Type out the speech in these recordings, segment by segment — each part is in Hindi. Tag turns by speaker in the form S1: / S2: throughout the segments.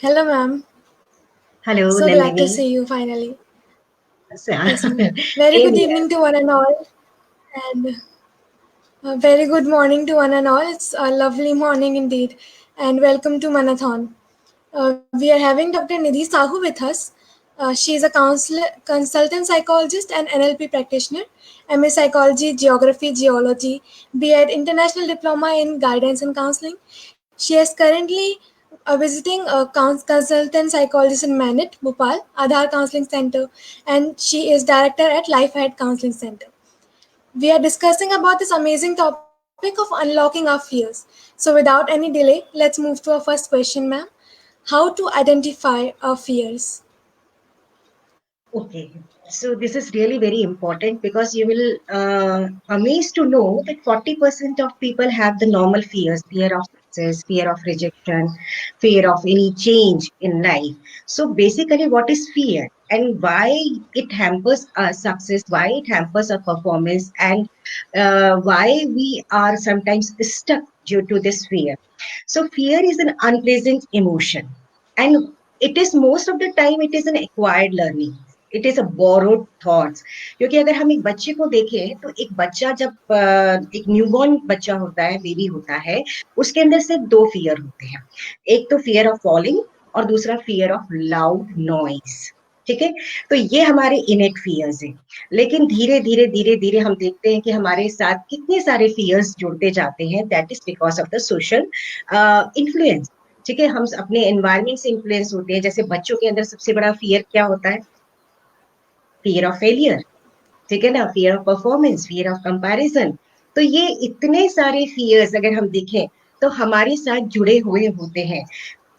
S1: Hello, ma'am.
S2: Hello,
S1: So glad to
S2: Nandini.
S1: see you finally. Yes, ma'am.
S2: Same
S1: Very good
S2: here.
S1: evening to one and all, and a very good morning to one and all. It's a lovely morning indeed, and welcome to Manathon. We are having Dr. Nidhi Sahu with us. She is a consultant psychologist and NLP practitioner, MA Psychology, Geography, Geology, B.Ed International Diploma in Guidance and Counseling. She is currently visiting a consultant psychologist in Manit, Bhopal, Aadhaar Counseling Center, and she is director at Life Ahead Counseling Center. We are discussing about this amazing topic of unlocking our fears. So, without any delay, let's move to our first question, ma'am. How to identify our fears?
S2: Okay. So this is really very important because you will amazed to know that 40% of people have the normal fears, fear of success, fear of rejection, fear of any change in life. So basically, what is fear and why it hampers our success, why it hampers our performance, and why we are sometimes stuck due to this fear. So fear is an unpleasant emotion, and it is most of the time it is an acquired learning. It is a borrowed thoughts, क्योंकि अगर हम एक बच्चे को देखें तो एक बच्चा जब एक न्यूबॉर्न बच्चा होता है, बेबी होता है, उसके अंदर सिर्फ दो फियर होते हैं। एक तो फियर ऑफ फॉलिंग और दूसरा फियर ऑफ लाउड नॉइज। ठीक है, तो ये हमारे इनेट फियर्स हैं। लेकिन धीरे धीरे धीरे धीरे हम देखते हैं कि हमारे साथ कितने सारे फियर्स जुड़ते जाते हैं। That is because of the social influence. ठीक है, हम अपने एनवायरमेंट से इन्फ्लुएंस होते हैं। जैसे बच्चों के अंदर सबसे बड़ा फियर क्या होता है? Fear of failure. ठीक है ना, fear of performance, fear of comparison. तो ये इतने सारे फियर्स अगर हम देखें तो हमारे साथ जुड़े हुए होते हैं।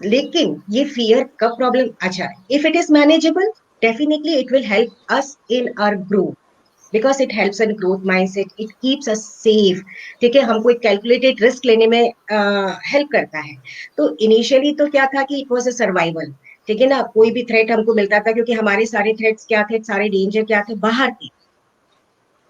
S2: लेकिन ये फियर कब प्रॉब्लम, अच्छा, if it is manageable, definitely it will help us in our growth, because it helps in growth mindset, it keeps us safe. ठीक है, हमको एक कैलकुलेटेड रिस्क लेने में हेल्प करता है। तो इनिशियली तो क्या था कि इट वाज अ सर्वाइवल। ठीक है ना, कोई भी थ्रेट हमको मिलता था, क्योंकि हमारे सारे थ्रेट्स क्या थे, सारे डेंजर क्या थे, बाहर थे,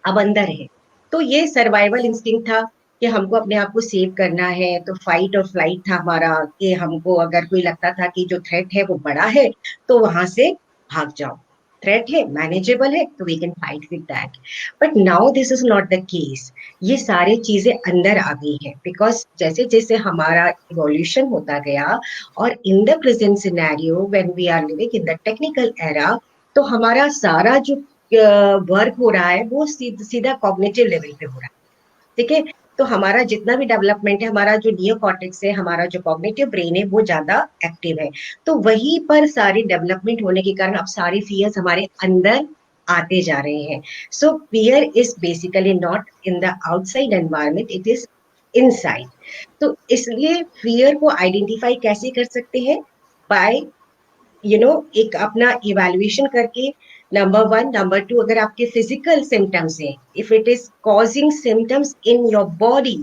S2: अब अंदर है। तो ये सर्वाइवल इंस्टिंक्ट था कि हमको अपने आप को सेव करना है। तो फाइट और फ्लाइट था हमारा, कि हमको अगर कोई लगता था कि जो थ्रेट है वो बड़ा है तो वहां से भाग जाओ। थ्रेट है, मैनेजेबल है, तो we can fight with that. But now this is not the case. ये सारी चीजें अंदर आ गई है, बिकॉज जैसे जैसे हमारा इवोल्यूशन होता गया और in the present scenario when we are living in the technical era, तो हमारा सारा जो वर्क हो रहा है वो सीधा कॉग्निटिव लेवल पे हो रहा है। ठीक है, तो हमारा जितना भी डेवलपमेंट है, हमारा जो नियो कॉर्टेक्स है, हमारा जो कॉग्निटिव ब्रेन है, वो ज्यादा एक्टिव है। तो वहीं पर सारी डेवलपमेंट होने के कारण अब सारी फियर्स हमारे अंदर आते जा रहे हैं। सो fear is basically not in the outside environment, it is inside. तो इसलिए फियर को आइडेंटिफाई कैसे कर सकते हैं? बाय एक अपना इवैल्यूएशन करके, नंबर वन। नंबर टू, अगर आपके फिजिकल सिम्टम्स हैं, if it is causing symptoms in your body,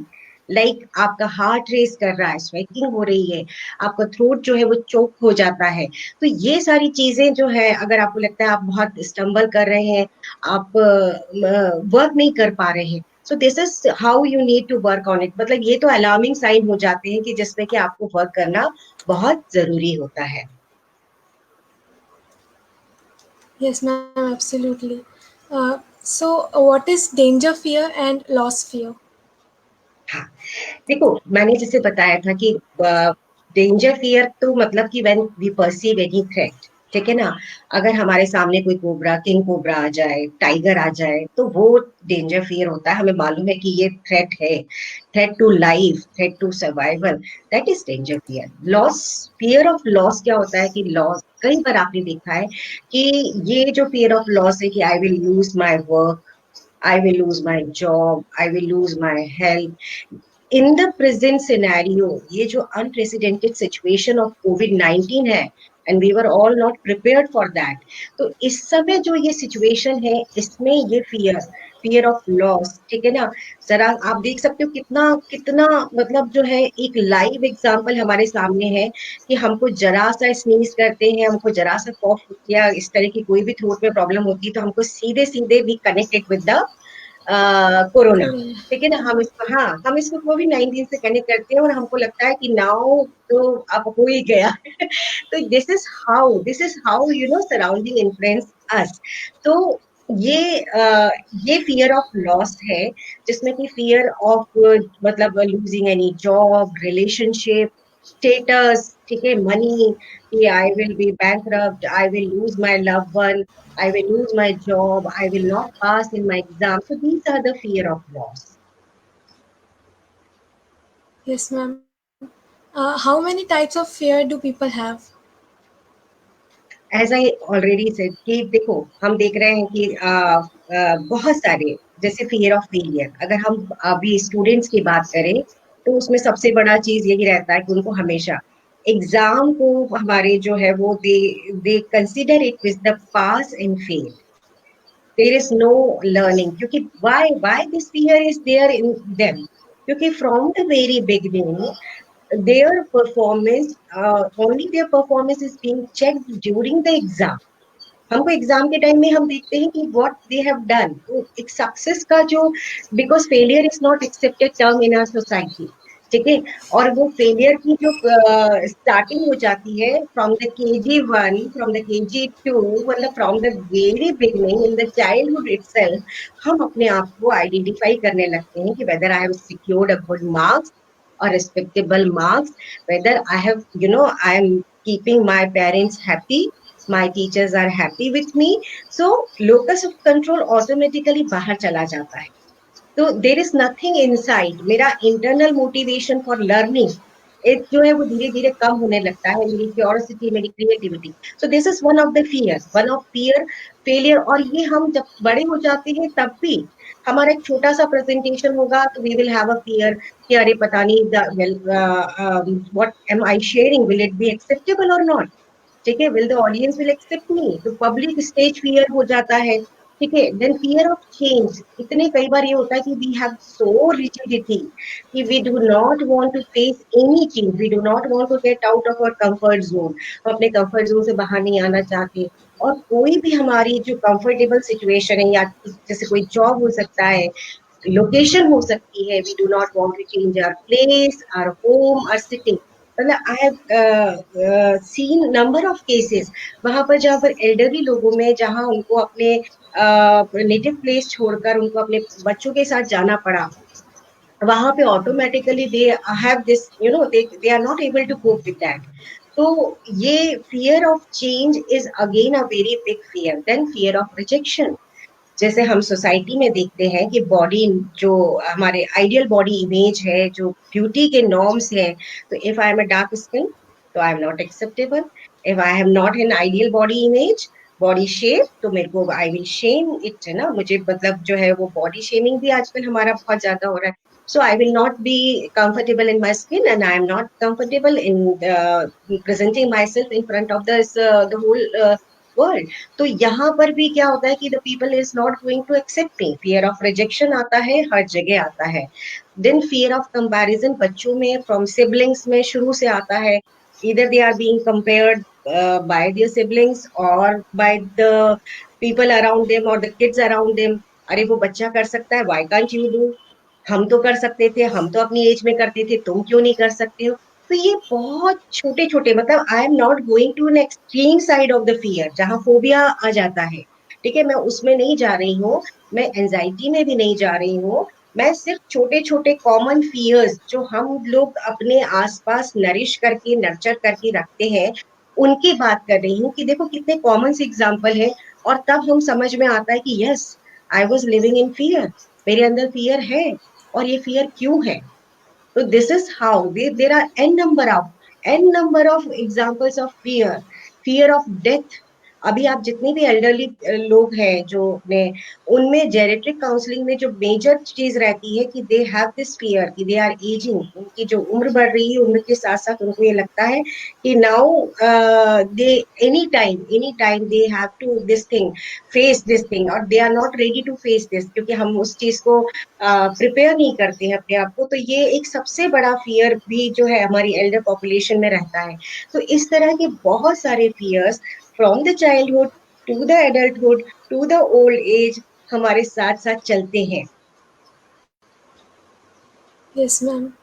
S2: like आपका हार्ट रेस कर रहा है, स्वेटिंग हो रही है, आपका थ्रोट जो है वो चोक हो जाता है, तो ये सारी चीजें जो है, अगर आपको लगता है आप बहुत स्टम्बल कर रहे हैं, आप वर्क नहीं कर पा रहे हैं, so this is how you need to work on it. मतलब ये तो अलार्मिंग साइन हो जाते हैं कि जिसमें कि आपको वर्क करना बहुत जरूरी होता है।
S1: Yes, ma'am, absolutely. So, what is danger fear and loss fear?
S2: हाँ, देखो, मैंने जैसे बताया था कि डेंजर फियर तो मतलब कि when we perceive any threat. ठीक है ना, अगर हमारे सामने कोई कोबरा, किंग कोबरा आ जाए, टाइगर आ जाए, तो वो डेंजर फियर होता है। हमें मालूम है कि ये थ्रेट है, threat to life, threat to survival, that is danger fear. Loss, fear of loss क्या होता है कि लॉस, कई बार आपने देखा है कि ये जो फियर ऑफ लॉस है कि I will lose my work, I will lose my job, I will lose my health. In the present scenario, ये जो unprecedented situation of COVID-19 है, and we were all not prepared for that. तो इस समय जो ये situation है, इसमें ये fear of loss, ठीक है ना। जरा आप देख सकते हो कितना कितना, मतलब जो है एक लाइव एग्जांपल हमारे सामने है कि हमको जरा सा स्नीज करते हैं, हमको जरा सा कॉफ या इस तरह की कोई भी थ्रोट में प्रॉब्लम होती है, तो हमको सीधे सीधे भी connected with the corona.
S1: Corona.
S2: ठीक है ना, हम इसको कोविड-19 से कनेक्ट करते हैं और हमको लगता है कि नाउ तो अब हो ही गया। तो this is how surrounding influence अस। तो ये ये फियर ऑफ लॉस है, जिसमें कि फियर ऑफ मतलब losing any job, relationship, status, ठीक है, मनी, कि I will be bankrupt, I will lose my loved one, I will lose my job, I will not pass in my exam. So these are the fear of loss.
S1: Yes, ma'am. How many types of fear do people have?
S2: As I already said कि देखो, हम देख रहे हैं कि बहुत सारे, जैसे फियर ऑफ फेलियर, अगर हम अभी स्टूडेंट्स की बात करें तो उसमें सबसे बड़ा चीज यही रहता है कि उनको हमेशा एग्जाम को, हमारे जो है वो they consider it with the pass and fail, there is no learning, क्योंकि why this fear is there in them, क्योंकि from the very beginning their performance, only their performance is being checked during the exam. हमको एग्जाम के टाइम में हम देखते हैं कि व्हाट दे हैव डन, तो एक सक्सेस का जो, because failure is not accepted term in our society, ठीक है, और वो फेलियर की जो स्टार्टिंग हो जाती है from the KG1, from the KG2, मतलब from the very beginning in the childhood itself, हम अपने आप को आइडेंटिफाई करने लगते हैं कि whether I have secured a good marks or respectable marks, whether I am keeping my parents happy, my teachers are happy with me. So locus of control automatically बाहर चला जाता है, तो देर इज नथिंग इनसाइड, मेरा इंटरनल मोटिवेशन फॉर लर्निंग एक जो है वो धीरे धीरे कम होने लगता है, मेरी क्यूरियोसिटी, मेरी creativity. So this is one of fear failure. और ये हम जब बड़े हो जाते हैं तब भी हमारा एक छोटा सा प्रेजेंटेशन होगा तो we will have a fear कि अरे पता नहीं what am I sharing, will it be acceptable और नॉट, ठीक है, will the audience will accept me, तो पब्लिक स्टेज फियर हो जाता है, ठीक है। देन फियर ऑफ चेंज, इतने कई बार ये होता है कि वी हैव सो रिजिडिटी कि we do not want to face any change, we do not want to get out of our comfort zone, हम अपने कंफर्ट जोन से बाहर नहीं आना चाहते। और कोई भी हमारी जो कंफर्टेबल सिचुएशन है, या जैसे कोई जॉब हो सकता है, लोकेशन हो सकती है, we do not want to change our place, our home, our city. मतलब I have seen number of cases वहां पर, जहां पर एल्डरली लोगों में, जहां उनको अपने नेटिव प्लेस छोड़कर उनको अपने बच्चों के साथ जाना पड़ा, वहां पे automatically they have this, they are not able to cope with that. तो ये fear of change is again a very big fear. Then fear of rejection, जैसे हम सोसाइटी में देखते हैं कि बॉडी, जो हमारे आइडियल बॉडी इमेज है, जो ब्यूटी के नॉर्म्स है, तो if I am a dark skin तो I am not acceptable, if I have not an ideal body image, body shape, तो मेरे को आई विल शेम इट, है ना, मुझे मतलब जो है वो बॉडी शेमिंग भी आजकल हमारा बहुत ज्यादा हो रहा है। So I will not be comfortable in my skin, and I am not comfortable in presenting myself in front of the whole world. तो यहाँ पर भी क्या होता है कि the people is not going to accept me, fear of rejection आता है, हर जगह आता है। देन फियर ऑफ कंपैरिजन, बच्चों में फ्रॉम सिबलिंग्स में शुरू से आता है, either they are being compared by their siblings or by the people around them or the kids around them। अरे वो बच्चा कर सकता है, why can't you do, हम तो कर सकते थे, हम तो अपनी एज में करते थे, तुम क्यों नहीं कर सकते हो। तो ये बहुत छोटे छोटे, मतलब I am not going to an extreme side of the fear जहां फोबिया आ जाता है, ठीक है, मैं उसमें नहीं जा रही हूँ, मैं एंजाइटी में भी नहीं जा रही हूँ, मैं सिर्फ छोटे छोटे कॉमन फियर्स जो हम लोग अपने आसपास नरिश करके, नर्चर करके रखते हैं, उनकी बात कर रही हूँ कि देखो कितने कॉमन से एग्जाम्पल है। और तब हम समझ में आता है कि yes, I was living in fear, मेरे अंदर फियर है, और ये फियर क्यों है। तो this is how there are an number of examples of fear. Fear of death, अभी आप जितने भी एल्डरली लोग हैं जो ने, उनमें जेरेट्रिक काउंसलिंग में जो मेजर चीज रहती है कि दे हैव दिस फियर कि दे आर एजिंग, उनकी जो उम्र बढ़ रही है, उम्र के साथ साथ उनको ये लगता है कि now they any time they have to this thing, face this thing, और they are not ready to face this, क्योंकि हम उस चीज को प्रिपेयर नहीं करते हैं अपने आप को। तो ये एक सबसे बड़ा फियर भी जो है हमारी एल्डर पॉपुलेशन में रहता है। तो इस तरह के बहुत सारे fears from the childhood to the adulthood to the old age हमारे साथ साथ चलते हैं।
S1: Yes, ma'am.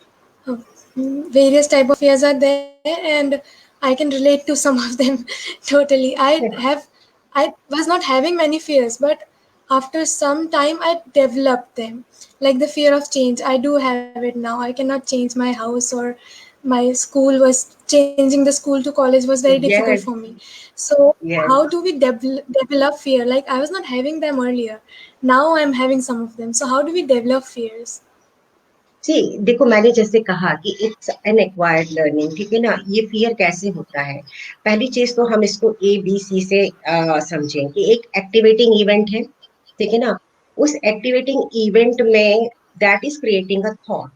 S1: Uh, Various type of fears are there, and I can relate to some of them totally. I was not having many fears, but after some time, I developed them. Like the fear of change, I do have it now. I cannot change my house, or my school was changing the school to college was very difficult for
S2: Yes,
S1: me. So how
S2: yes.
S1: do we develop fear? Like I was not having them earlier. Now I'm having some of them. So how do we develop fears?
S2: जी, देखो मैंने जैसे कहा कि इट्स एन एक्वायर्ड लर्निंग, ठीक है ना। ये फियर कैसे होता है? पहली चीज तो हम इसको ABC से समझें कि एक एक्टिवेटिंग इवेंट है, ठीक है ना। उस एक्टिवेटिंग इवेंट में that is creating a thought,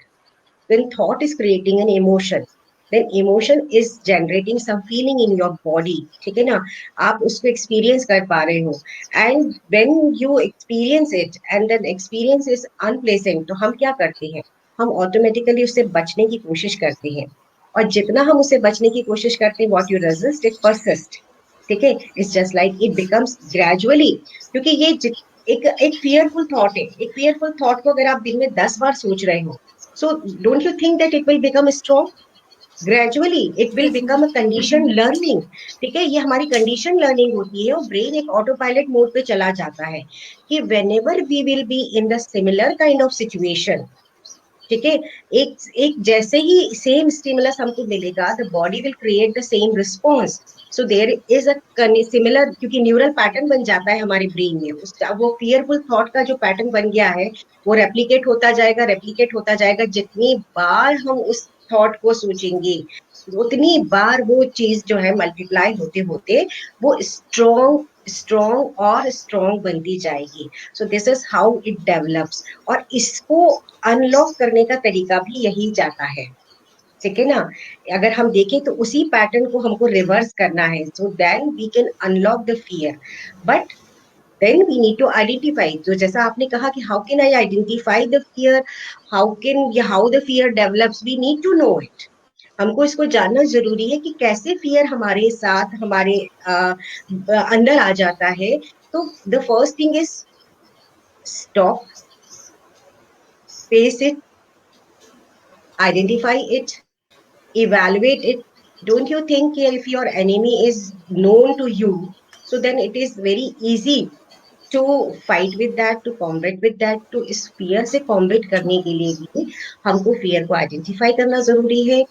S2: when thought is creating an emotion, then emotion is generating some feeling in your body, ठीक है ना। आप उसको एक्सपीरियंस कर पा रहे हो, and when you experience it and then experience is unpleasant, तो हम क्या करते हैं? हम ऑटोमेटिकली उससे बचने की कोशिश करते हैं, और जितना हम उससे बचने की कोशिश करते हैं, what you resist it persists, ठीक है। It's just like it becomes gradually, क्योंकि एक एक फियरफुल थॉट है। एक फियरफुल थॉट को अगर आप दिन में 10 बार सोच रहे हो, so don't you think that it will become strong? Gradually it will become a
S1: Definitely.
S2: condition learning, ठीक है। ये हमारी कंडीशन लर्निंग होती है, और ब्रेन एक ऑटो पायलट मोड पे चला जाता है कि whenever we will be in the similar kind of situation, ठीक है, एक एक जैसे ही सेम स्टिमुलस हमको मिलेगा, the body will create the same response. So there is a similar, क्योंकि न्यूरल पैटर्न बन जाता है हमारे ब्रेन में, उसका वो फियरफुल थॉट का जो पैटर्न बन गया है, वो रेप्लीकेट होता जाएगा। जितनी बार हम उस थॉट को सोचेंगे, उतनी बार वो चीज जो है मल्टीप्लाई होते होते वो स्ट्रॉन्ग स्ट्रॉन्ग और स्ट्रॉन्ग बनती जाएगी। सो this is how it develops, और इसको अनलॉक करने का तरीका भी यही जाता है, ठीक है ना। अगर हम देखें तो उसी पैटर्न को हमको रिवर्स करना है, so then we can unlock the fear. But then we need to identify, जो जैसा आपने कहा कि how can I identify the fear, how the fear develops, we need to know it. हमको इसको जानना जरूरी है कि कैसे फियर हमारे साथ हमारे अंदर आ जाता है। तो the first thing is stop, face it, identify it, evaluate it. Don't you think if your enemy is known to you, so then it is very easy to fight with that, to combat with that। तो इस फियर से कॉम्बेट करने के लिए भी हमको फियर को आइडेंटिफाई करना जरूरी है।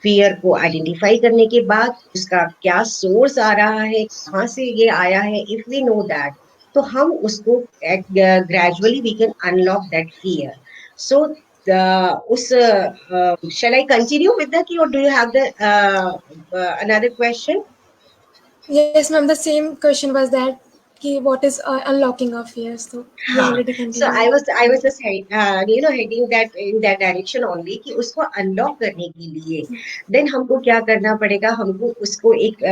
S2: फियर को आइडेंटिफाई करने के बाद उसका क्या सोर्स आ रहा है, कहाँ से ये आया है, इफ वी नो दैट, तो हम उसको gradually we can unlock that fear. So उस shall I continue with that, or do you have the another question?
S1: Yes, ma'am. The same question was that कि what is unlocking our fears? So you
S2: हाँ,
S1: already
S2: so
S1: continued.
S2: I was just heading that in that direction only, कि उसको अनलॉक करने के लिए देन हमको क्या करना पड़ेगा। हमको उसको एक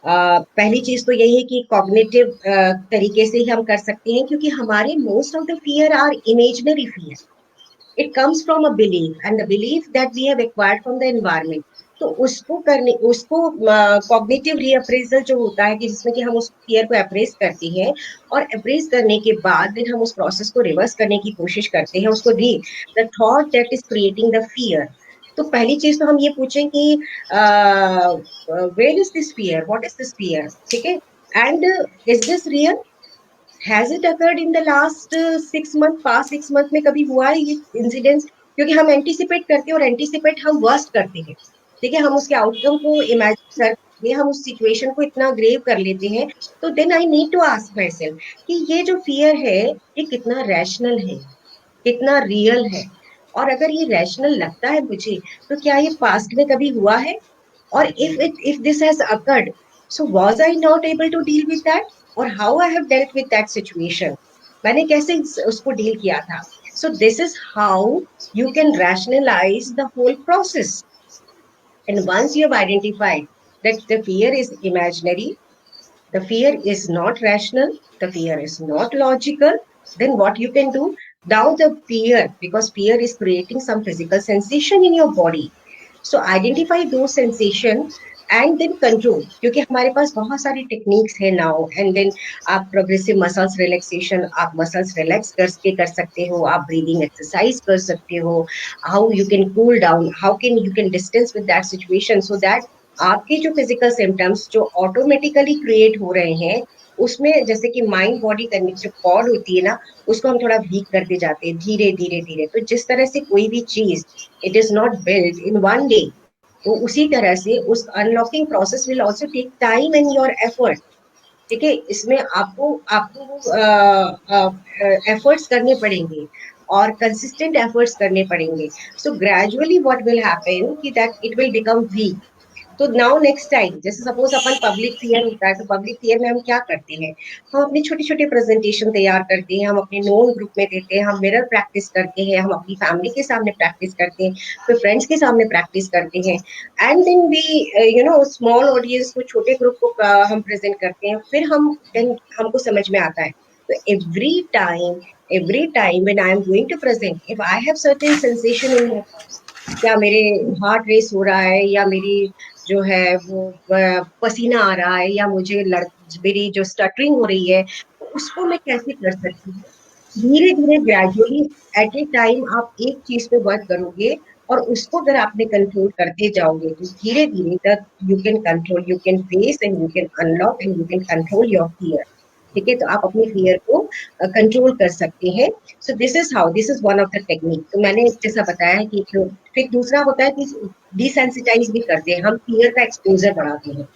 S2: पहली चीज तो यही है कि कॉग्निटिव तरीके से ही हम कर सकते हैं, क्योंकि हमारे most of the fear are imaginary fear. It comes from a belief, and the belief that we have acquired from the environment। तो उसको कॉग्निटिव रीअप्रेजल जो होता है, कि जिसमें कि हम उस फियर को अप्रेज करते हैं, और अप्रेज करने के बाद फिर हम उस प्रोसेस को रिवर्स करने की कोशिश करते हैं, उसको read the thought that is creating the fear. तो पहली चीज तो हम ये पूछें कि where is this fear, what is this fear, ठीक है। And is this real, has it occurred in the last 6 month, past 6 month में कभी हुआ है ये इंसिडेंस? क्योंकि हम एंटीसिपेट करते हैं, और एंटीसिपेट हम वर्स्ट करते हैं, ठीक है। हम उसके आउटकम को इमेजिन करके हम उस सिचुएशन को इतना ग्रेव कर लेते हैं। तो then I need to ask myself कि ये जो फियर है, ये कितना रैशनल है, कितना रियल है। और अगर ये रैशनल लगता है मुझे, तो क्या ये पास्ट में कभी हुआ है? और if this has occurred, so was I not able to deal with that, or how I have dealt with that situation, मैंने कैसे उसको डील किया था? So this is how you can rationalize the whole process। And once you have identified that the fear is imaginary, the fear is not rational, the fear is not logical, then what you can do? Now the fear, because fear is creating some physical sensation in your body, so identify those sensation, and then control, क्योंकि हमारे पास बहुत सारी टेक्निक्स है नाउ एंड देन। आप प्रोग्रेसिव मसल्स रिलैक्सेशन, आप मसल्स रिलैक्स करके कर सकते हो, आप ब्रीदिंग एक्सरसाइज कर सकते हो, how you can cool down, how can you can distance with that situation, so that आपके जो फिजिकल सिम्टम्स जो ऑटोमेटिकली क्रिएट हो रहे हैं, उसमें जैसे कि माइंड बॉडी कनेक्ट जो कॉर्ड होती है ना, उसको हम थोड़ा वीक करते जाते हैं धीरे धीरे धीरे। तो जिस तरह से कोई भी चीज, it is not built in one day, तो उसी तरह से उस unlocking process will also take time and your effort. ठीक है, इसमें आपको आपको एफर्ट्स करने पड़ेंगे और कंसिस्टेंट एफर्ट्स करने पड़ेंगे। So gradually what will happen कि that it will become weak. तो नाउ नेक्स्ट टाइम, जैसे सपोज अपन पब्लिक फियर होता है, तो पब्लिक फियर में हम क्या करते हैं, हम अपने छोटे छोटे प्रेजेंटेशन तैयार करते हैं, हम अपने नोन ग्रुप में देते हैं, हम मिरर प्रैक्टिस करते हैं, हम अपनी फैमिली के सामने प्रैक्टिस करते हैं, फिर फ्रेंड्स के सामने प्रैक्टिस करते हैं, and then we small audience को, छोटे ग्रुप को हम प्रेजेंट करते हैं, फिर हम then हमको समझ में आता है। तो every time when I am going to present, if I have certain sensation in, क्या मेरे हार्ट रेस हो रहा है, या मेरी जो है वो पसीना आ रहा है, या मेरी जो स्टटरिंग हो रही है, तो उसको मैं कैसे कर सकती हूँ? धीरे धीरे ग्रेजुअली एट ए टाइम आप एक चीज पे वर्क करोगे, और उसको अगर आपने कंट्रोल करते जाओगे, तो धीरे धीरे तक you can control, you can face and you can unlock and you can control your fear. ठीक है, तो आप अपने फियर को कंट्रोल कर सकते हैं। So this is one of the technique. तो मैंने जैसा बताया कि फिर दूसरा होता है कि डिसेंसिटाइज भी करते हैं, हम फियर का एक्सपोजर बढ़ाते हैं।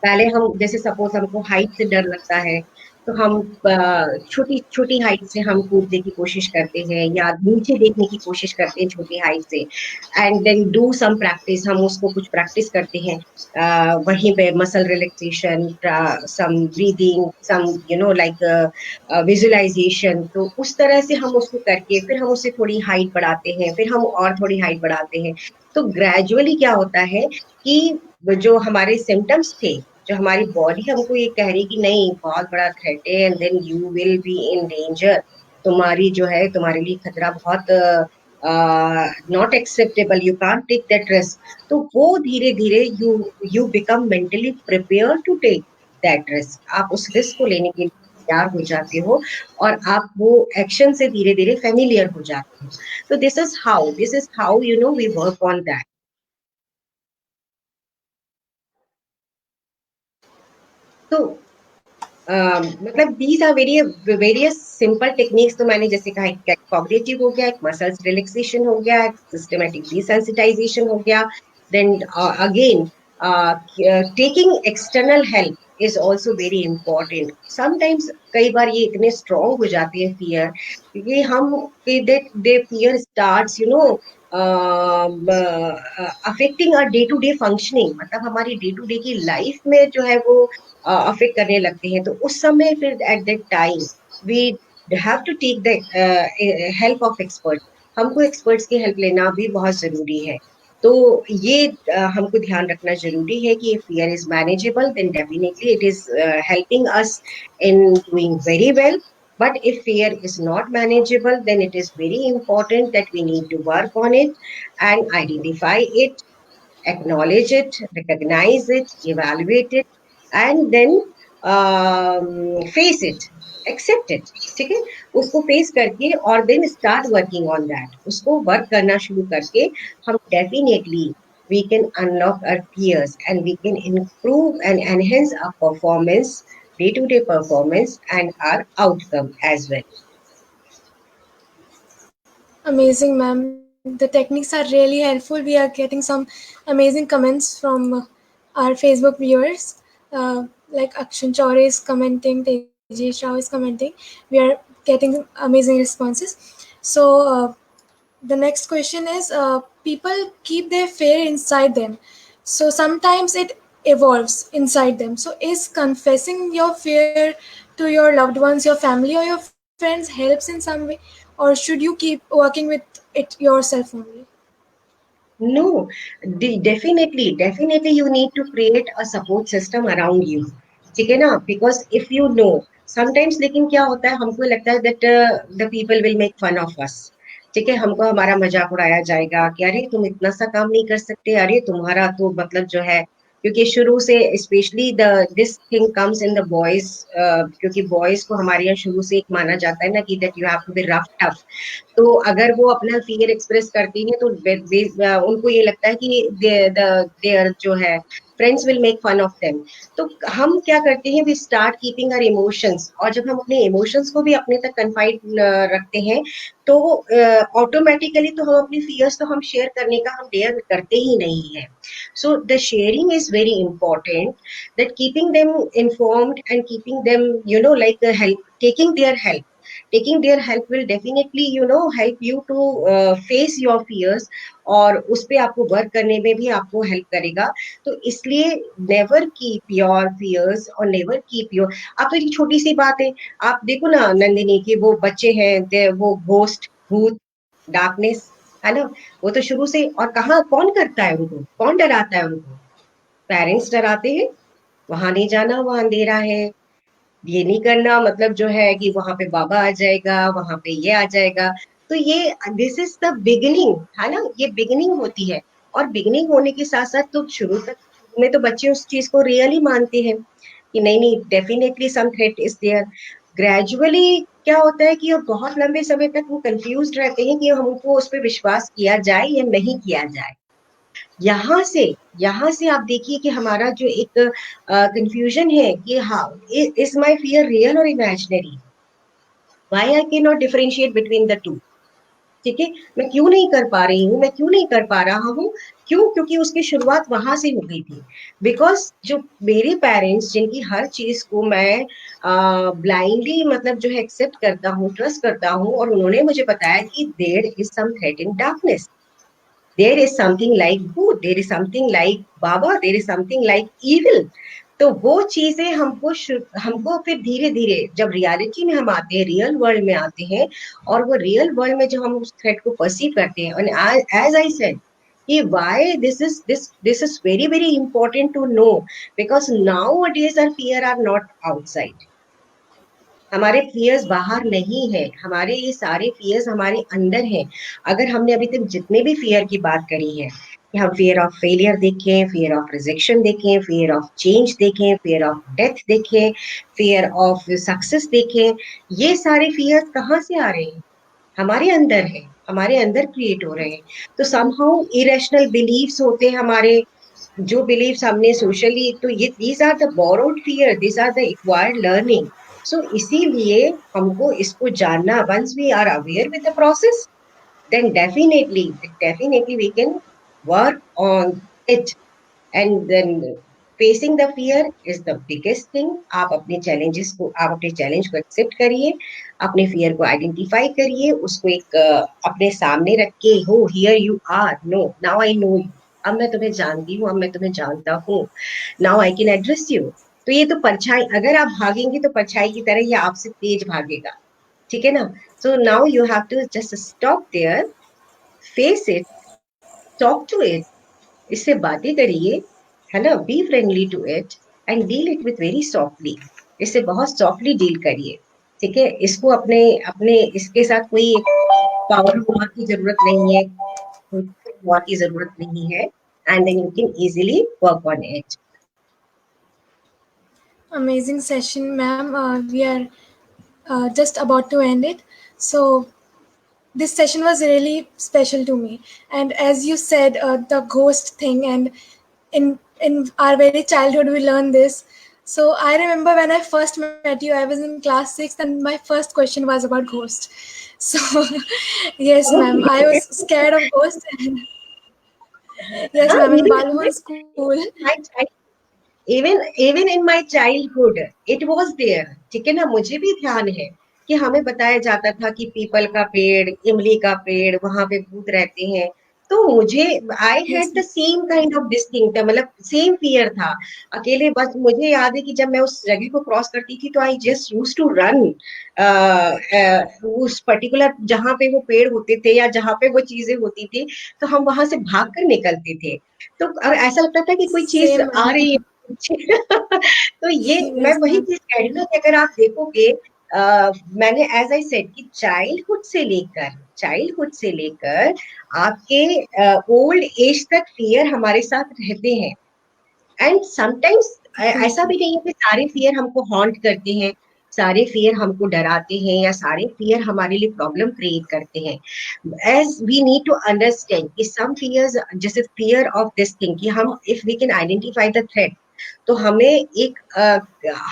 S2: पहले हम, जैसे सपोज हमको हाइट से डर लगता है, तो हम छोटी छोटी हाइट से हम कूदने की कोशिश करते हैं, या नीचे देखने की कोशिश करते हैं छोटी हाइट से, and then do some practice, हम उसको कुछ प्रैक्टिस करते हैं, वहीं पे muscle relaxation, some breathing, some like visualisation. तो उस तरह से हम उसको करके फिर हम उससे थोड़ी हाइट बढ़ाते हैं, फिर हम और थोड़ी हाइट बढ़ाते हैं। तो ग्रेजुअली क्या होता है कि जो हमारे सिम्टम्स थे, जो हमारी बॉडी हमको ये कह रही कि नहीं बहुत बड़ा थ्रेट है, and then you will be in danger, तुम्हारी जो है तुम्हारे लिए खतरा बहुत not acceptable, you can't take that risk. तो वो धीरे धीरे you you become mentally prepare to take that risk, आप उस रिस्क को लेने के लिए तैयार हो जाते हो, और आप वो एक्शन से धीरे धीरे फेमिलियर हो जाते हो। तो this is how we work on that. तो मतलब these are various simple techniques. तो मैंने जैसे कहा, एक कॉग्निटिव हो गया, एक मसल्स रिलैक्सेशन हो गया, एक सिस्टमेटिक डिसेंसिटाइजेशन हो गया, then again taking external help is also very important. Sometimes कई बार ये इतने स्ट्रॉन्ग हो जाते हैं फियर, क्योंकि हम they fear starts affecting our day to day functioning, मतलब हमारी डे टू डे की लाइफ में जो है वो अफेक्ट करने लगते हैं। तो उस समय फिर at that time we have to take the help of expert, हमको एक्सपर्ट्स की हेल्प लेना भी बहुत जरूरी है। तो ये हमको ध्यान रखना जरूरी है कि fear is manageable, then definitely it is helping us in doing very well. But if fear is not manageable, then it is very important that we need to work on it and identify it, acknowledge it, recognize it, evaluate it, and then face it, accept it। ठीक है, उसको फेस करके और then start working on that, उसको वर्क करना शुरू करके हम definitely we can unlock our fears and we can improve and enhance our performance, day to day performance, and our outcome as well.
S1: Amazing, ma'am. The techniques are really helpful. We are getting some amazing comments from our Facebook viewers. Like Akshan Chaure is commenting, Tejesh Rao is commenting. We are getting amazing responses. So, the next question is people keep their fear inside them. So, sometimes it evolves inside them. So, is confessing your fear to your loved ones, your family, or your friends helps in some way? Or should you keep working with it yourself only?
S2: No, definitely you need to create a support system around you, ठीक है ना? Because if you know, sometimes लेकिन क्या होता है, हमको लगता है that the people will make fun of us, ठीक है, हमको हमारा मजाक उड़ाया जाएगा कि अरे तुम इतना सा काम नहीं कर सकते, अरे तुम्हारा तो मतलब जो है, क्योंकि शुरू से specially the this thing comes in the boys, क्योंकि बॉयज को हमारे यहाँ शुरू से एक माना जाता है ना कि that you have to be rough tough. तो अगर वो अपना फियर एक्सप्रेस करती हैं तो उनको ये लगता है कि देयर जो है friends will make fun of them. तो हम क्या करते हैं, we start keeping our emotions, और जब हम अपने इमोशंस को भी अपने तक कन्फाइड रखते हैं तो ऑटोमेटिकली तो हम अपनी फियर्स तो हम शेयर करने का हम डेयर करते ही नहीं है। So the sharing is very important, that keeping them informed and keeping them, like help, taking their help will definitely help you to face your fears, और उस पे आपको वर्क करने में भी आपको हेल्प करेगा। तो इसलिए नेवर कीप योर फियर्स और नेवर कीप योर, आप तो एक छोटी सी बात है, आप देखो ना नंदिनी की वो बच्चे हैं, वो घोस्ट, भूत, डार्कनेस, है ना, वो तो शुरू से, और कहाँ कौन करता है उनको, कौन डराता है उनको, पेरेंट्स डराते हैं, वहां नहीं जाना, वहां अंधेरा है, ये नहीं करना, मतलब जो है कि वहां पे बाबा आ जाएगा, वहां पे ये आ जाएगा। तो ये दिस इज द बिगिनिंग, है ना, ये बिगिनिंग होती है। और बिगिनिंग होने के साथ साथ तो शुरू में तो बच्चे उस चीज को रियली मानते हैं कि नहीं नहीं, definitely some threat is there. Gradually क्या होता है कि अब बहुत लंबे समय तक वो कंफ्यूज रहते हैं कि हमको उस पर विश्वास किया जाए या नहीं किया जाए। यहाँ से यहाँ से आप देखिए कि हमारा जो एक कंफ्यूजन है कि हाँ, इज माई फियर रियल और imaginary, why I can not differentiate between the two. ठीक है, मैं क्यों नहीं कर पा रही हूँ, मैं क्यों नहीं कर पा रहा हूँ, क्यों, क्योंकि उसकी शुरुआत वहां से हो गई थी। बिकॉज जो मेरे पेरेंट्स, जिनकी हर चीज को मैं ब्लाइंडली मतलब जो है एक्सेप्ट करता हूँ, ट्रस्ट करता हूँ, और उन्होंने मुझे बताया कि there is some threat in darkness, there is something like good, there is something like baba, there is something like evil। तो वो चीजें हमको फिर धीरे धीरे जब रियलिटी में हम आते हैं, रियल वर्ल्ड में आते हैं, और वो रियल वर्ल्ड में जब हम उस थ्रेट को परसीव करते हैं, और एज आई सेड कि why this is very very important to know, because nowadays our fear are not outside, हमारे फियर्स बाहर नहीं है, हमारे ये सारे फियर्स हमारे अंदर हैं। अगर हमने अभी तक जितने भी फियर की बात करी है, कि हम फियर ऑफ फेलियर देखें, फियर ऑफ रिजेक्शन देखें, फियर ऑफ चेंज देखें, फियर ऑफ डेथ देखें, फियर ऑफ सक्सेस देखें, ये सारे फियर्स कहाँ से आ रहे हैं, हमारे अंदर है, हमारे अंदर क्रिएट हो रहे हैं। तो समहाउ इरेशनल बिलीव्स होते हैं हमारे, जो बिलीव्स हमने सोशली, तो ये these are the borrowed fear, these are the acquired learning. So इसीलिए हमको इसको जानना, once we are aware with the process, then definitely we can work on it, and then facing the fear is the biggest thing। आप अपने चैलेंजेस को, आप अपने चैलेंज को एक्सेप्ट करिए, अपने फियर को आइडेंटिफाई करिए, उसको एक अपने सामने रख के, हो here you are, no now I know you, अब मैं तुम्हें जानती हूँ, अब मैं तुम्हें जानता हूँ, now I can address you. तो ये तो परछाई, अगर आप भागेंगे तो परछाई की तरह ये आपसे तेज भागेगा, ठीक है ना। So now you have to just stop there, face it, talk to it, इससे बातें करिए, है ना, be friendly to it, and deal it with very softly, इससे बहुत सॉफ्टली डील करिए। ठीक है, इसको अपने अपने इसके साथ कोई पावर वॉर की जरूरत नहीं है, कोई वॉर की जरूरत नहीं है, and then you can easily work on it.
S1: Amazing session, ma'am. We are just about to end it. So, this session was really special to me. And as you said, the ghost thing, and in our very childhood, we learn this. So, I remember when I first met you, I was in class 6, and my first question was about ghost. So, yes, ma'am, I was scared of ghosts. And yes,
S2: हाँ,
S1: ma'am, in
S2: even
S1: Balmohan school.
S2: my even in my childhood it was there. ठीक है ना, मुझे भी ध्यान है कि हमें बताया जाता था कि पीपल का पेड़, इमली का पेड़, वहां पे भूत रहते हैं। तो मुझे, आई
S1: Yes,
S2: had the same kind of distinct, मतलब सेम फियर था। अकेले, बस मुझे याद है कि जब मैं उस जगह को क्रॉस करती थी तो I just use to run उस पर्टिकुलर जहां पे वो पेड़ होते थे या जहां पे वो चीजें होती थी, तो हम वहां से भाग कर निकलते थे। तो और ऐसा लगता था कि कोई चीज
S1: same,
S2: आ
S1: ma'am.
S2: रही है। तो ये मैं
S1: Yes,
S2: वही
S1: ma'am.
S2: चीज कह रही हूँ ना कि अगर आप देखोगे मैंने एज आई सेड कि चाइल्डहुड से लेकर आपके ओल्ड एज तक फियर हमारे साथ रहते हैं। एंड समटाइम्स ऐसा भी नहीं है कि सारे फियर हमको हॉन्ट करते हैं, सारे फियर हमको डराते हैं, या सारे फियर हमारे लिए प्रॉब्लम क्रिएट करते हैं। As we need to understand कि सम फियर्स, जैसे फियर ऑफ दिस थिंग, कि हम if we can identify the threat, तो हमें एक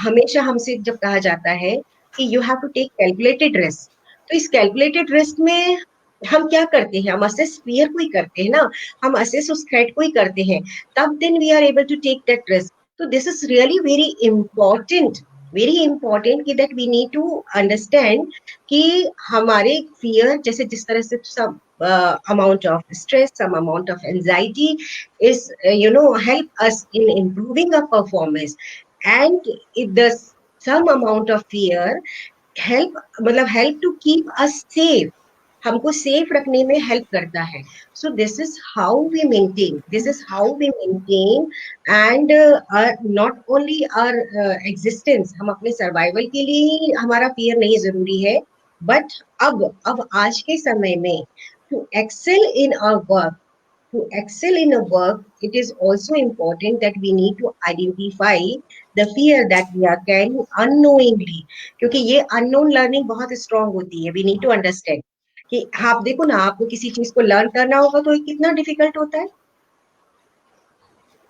S2: हमेशा हमसे जब कहा जाता है कि you have to take calculated risk, तो इस कैलकुलेटेड रिस्क में हम क्या करते हैं, हम असेस फियर को ही करते हैं ना, हम असेस उस थ्रेट को ही करते हैं, तब then we are able to take that risk. So this is really very important कि that we need to understand कि हमारे fear, जैसे जिस तरह से some amount of stress, some amount of anxiety is help us in improving our performance, and it does some amount of fear help, मतलब help to keep us safe, हमको सेफ रखने में हेल्प करता है। So this is how we maintain and not only our existence, हम अपने सर्वाइवल के लिए ही हमारा फियर नहीं जरूरी है, बट अब आज के समय में to excel in our work, it is also important that we need to identify the fear that we are carrying unknowingly, क्योंकि ये unknown learning बहुत strong होती है। We need to understand कि आप देखो ना, आपको किसी चीज को लर्न करना होगा तो ये कितना डिफिकल्ट होता है।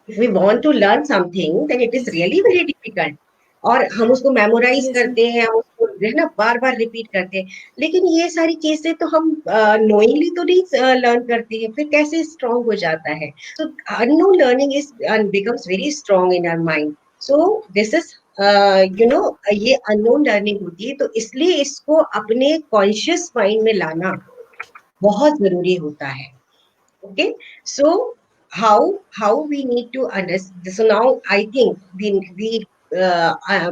S2: If we want to learn something, then it is really very difficult. और हम उसको मेमोराइज
S1: Yes, ma'am.
S2: करते हैं, हम उसको जो है ना बार बार रिपीट करते हैं, लेकिन ये सारी चीजें तो हम नोइंगली तो नहीं लर्न करते हैं, फिर कैसे स्ट्रांग हो जाता है। So unknown learning is becomes very strong in our mind. So this is ये अननोन लर्निंग होती है, तो इसलिए इसको अपने कॉन्शियस माइंड में लाना बहुत जरूरी होता है। Okay, so how we need to understand, so now I think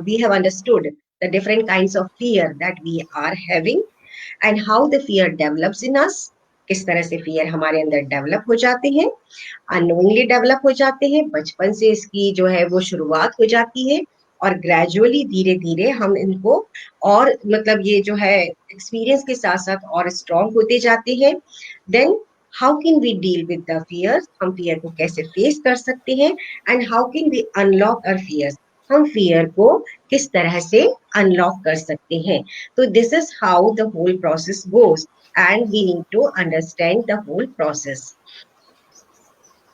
S2: we have understood the different kinds of fear that we are having, and how the fear develops in us, किस तरह से फियर हमारे अंदर डेवलप हो जाते हैं, अननोइंगली डेवलप हो जाते हैं, बचपन से इसकी जो है वो शुरुआत हो जाती है, और ग्रेजुअली धीरे धीरे हम इनको और मतलब ये जो है एक्सपीरियंस के साथ साथ और स्ट्रॉन्ग होते जाते हैं। Then how can we deal with the fears, हम फियर को कैसे फेस कर सकते हैं, and how can we unlock our fears, हम फियर को किस तरह से अनलॉक कर सकते हैं। तो this is how the whole process goes, and we need to understand the whole process.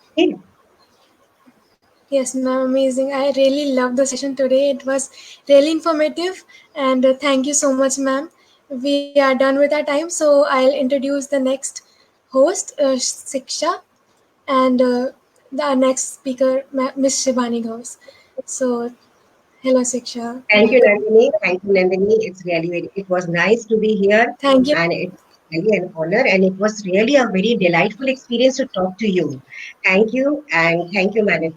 S2: Okay.
S1: Yes, ma'am, amazing. I really loved the session today. It was really informative, and thank you so much, ma'am. We are done with our time, so I'll introduce the next host, Siksha, and the next speaker, Miss Shivani Ghosh. So, hello, Siksha.
S2: Thank you,
S1: Welcome.
S2: Nandini. Thank you, Nandini. It was nice to be here,
S1: Thank you.
S2: and it's really an honor, and it was really a very delightful experience to talk to you. Thank you, and thank you, Madam.